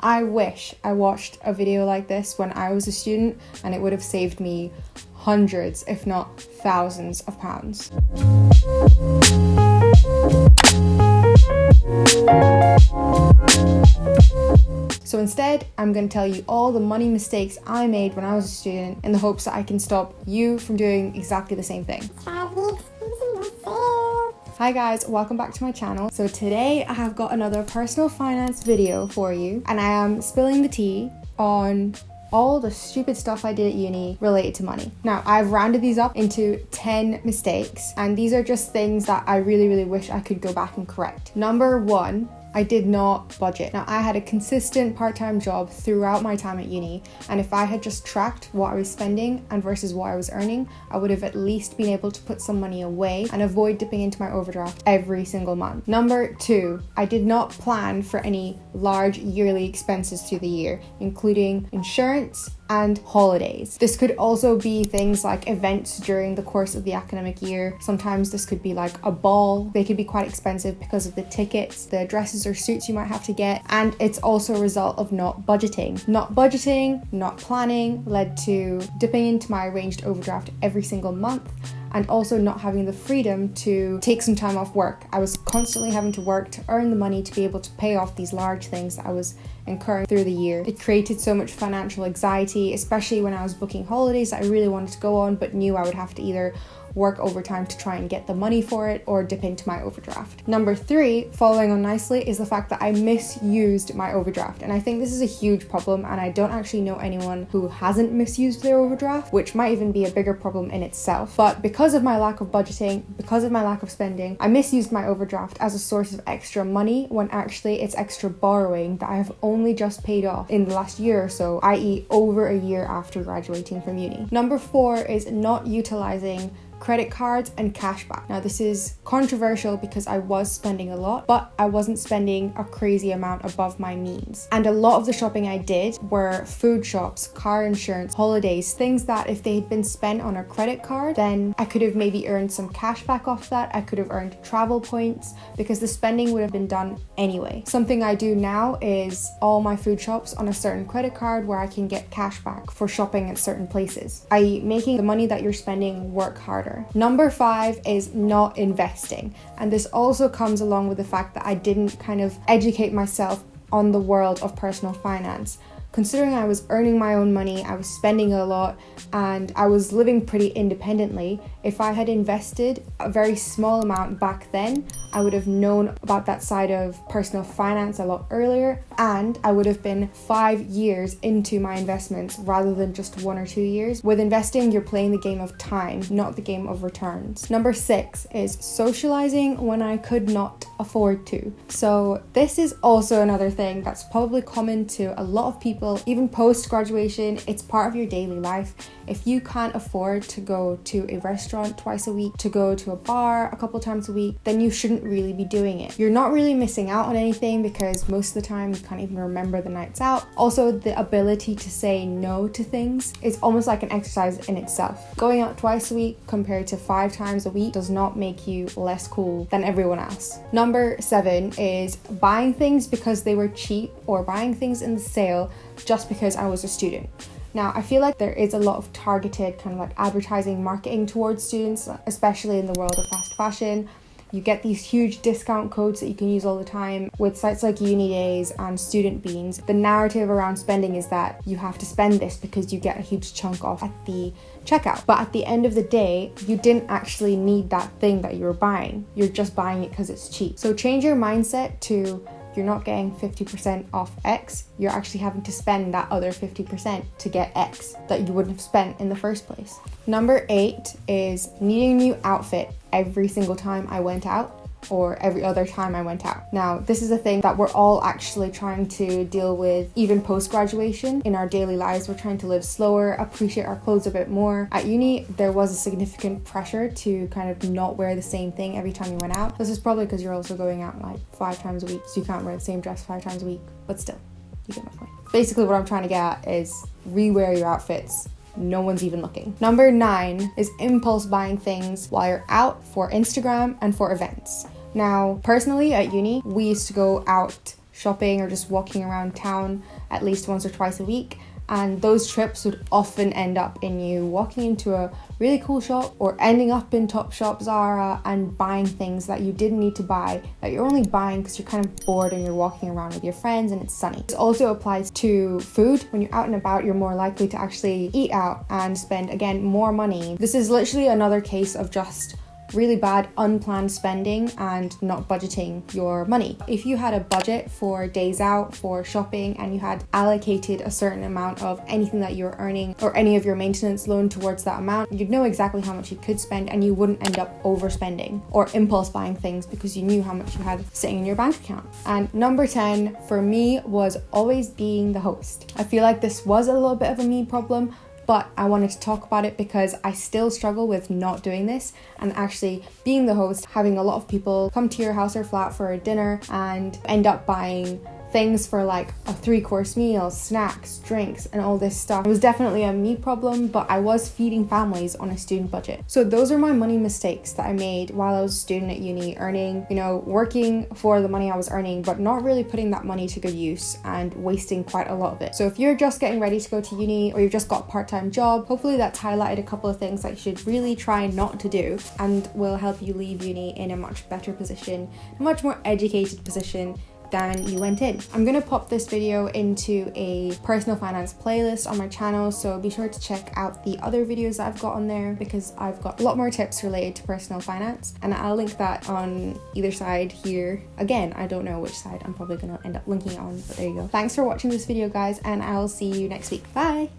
I wish I watched a video like this when I was a student, and it would have saved me hundreds, if not thousands of pounds. So instead, I'm going to tell you all the money mistakes I made when I was a student in the hopes that I can stop you from doing exactly the same thing. Hi guys, welcome back to my channel. So today I have got another personal finance video for you, and I am spilling the tea on all the stupid stuff I did at uni related to money. Now, I've rounded these up into 10 mistakes, and these are just things that I really wish I could go back and correct. Number 1, I did not budget. Now, I had a consistent part-time job throughout my time at uni, and if I had just tracked what I was spending and versus what I was earning, I would have at least been able to put some money away and avoid dipping into my overdraft every single month. Number 2, I did not plan for any large yearly expenses through the year, including insurance and holidays. This could also be things like events during the course of the academic year. Sometimes this could be like a ball. They could be quite expensive because of the tickets, the dresses or suits you might have to get, and it's also a result of not budgeting. Not budgeting, not planning led to dipping into my arranged overdraft every single month, and also not having the freedom to take some time off work. I was constantly having to work to earn the money to be able to pay off these large things that I was incurring through the year. It created so much financial anxiety, especially when I was booking holidays that I really wanted to go on, but knew I would have to either work overtime to try and get the money for it or dip into my overdraft. Number 3, following on nicely, is the fact that I misused my overdraft. And I think this is a huge problem, and I don't actually know anyone who hasn't misused their overdraft, which might even be a bigger problem in itself. But because of my lack of budgeting, because of my lack of spending, I misused my overdraft as a source of extra money when actually it's extra borrowing that I have only just paid off in the last year or so, i.e. over a year after graduating from uni. Number 4 is not utilizing credit cards and cashback. Now, this is controversial because I was spending a lot, but I wasn't spending a crazy amount above my means. And a lot of the shopping I did were food shops, car insurance, holidays, things that if they had been spent on a credit card, then I could have maybe earned some cashback off that. I could have earned travel points because the spending would have been done anyway. Something I do now is all my food shops on a certain credit card where I can get cashback for shopping at certain places, i.e. making the money that you're spending work harder. Number 5 is not investing, and this also comes along with the fact that I didn't kind of educate myself on the world of personal finance. Considering I was earning my own money, I was spending a lot, and I was living pretty independently, if I had invested a very small amount back then, I would have known about that side of personal finance a lot earlier, and I would have been 5 years into my investments rather than just 1 or 2 years. With investing, you're playing the game of time, not the game of returns. Number 6 is socializing when I could not afford to. So this is also another thing that's probably common to a lot of people, even post-graduation. It's part of your daily life. If you can't afford to go to a restaurant twice a week, to go to a bar a couple times a week, then you shouldn't really be doing it. You're not really missing out on anything because most of the time you can't even remember the nights out. Also, the ability to say no to things is almost like an exercise in itself. Going out twice a week compared to 5 times a week does not make you less cool than everyone else. Number 7 is buying things because they were cheap or buying things in the sale just because I was a student. Now, I feel like there is a lot of targeted kind of like advertising marketing towards students, especially in the world of fast fashion. You get these huge discount codes that you can use all the time with sites like Uni Days and Student Beans. The narrative around spending is that you have to spend this because you get a huge chunk off at the checkout. But at the end of the day, you didn't actually need that thing that you were buying. You're just buying it because it's cheap. So change your mindset to you're not getting 50% off X, you're actually having to spend that other 50% to get X that you wouldn't have spent in the first place. Number 8 is needing a new outfit every single time I went out, or every other time I went out. Now, this is a thing that we're all actually trying to deal with even post-graduation. In our daily lives, we're trying to live slower, appreciate our clothes a bit more. At uni, there was a significant pressure to kind of not wear the same thing every time you went out. This is probably because you're also going out like 5 times a week, so you can't wear the same dress 5 times a week, but still, you get my point. Basically, what I'm trying to get at is rewear your outfits. No one's even looking. Number 9 is impulse buying things while you're out for Instagram and for events. Now, personally at uni, we used to go out shopping or just walking around town at least once or twice a week. And those trips would often end up in you walking into a really cool shop or ending up in Topshop, Zara, and buying things that you didn't need to buy, that you're only buying because you're kind of bored and you're walking around with your friends and it's sunny. This also applies to food. When you're out and about, you're more likely to actually eat out and spend, again, more money. This is literally another case of just really bad unplanned spending and not budgeting your money. If you had a budget for days out, for shopping, and you had allocated a certain amount of anything that you're earning or any of your maintenance loan towards that amount, you'd know exactly how much you could spend and you wouldn't end up overspending or impulse buying things because you knew how much you had sitting in your bank account. And number 10 for me was always being the host. I feel like this was a little bit of a me problem, but I wanted to talk about it because I still struggle with not doing this and actually being the host, having a lot of people come to your house or flat for a dinner and end up buying things for like a 3-course meal, snacks, drinks, and all this stuff. It was definitely a me problem, but I was feeding families on a student budget. So those are my money mistakes that I made while I was a student at uni, earning, working for the money I was earning, but not really putting that money to good use and wasting quite a lot of it. So if you're just getting ready to go to uni or you've just got a part-time job, hopefully that's highlighted a couple of things that you should really try not to do and will help you leave uni in a much better position, a much more educated position than you went in. I'm gonna pop this video into a personal finance playlist on my channel, so be sure to check out the other videos that I've got on there because I've got a lot more tips related to personal finance, and I'll link that on either side here. Again, I don't know which side I'm probably gonna end up linking it on, but there you go. Thanks for watching this video, guys, and I'll see you next week. Bye!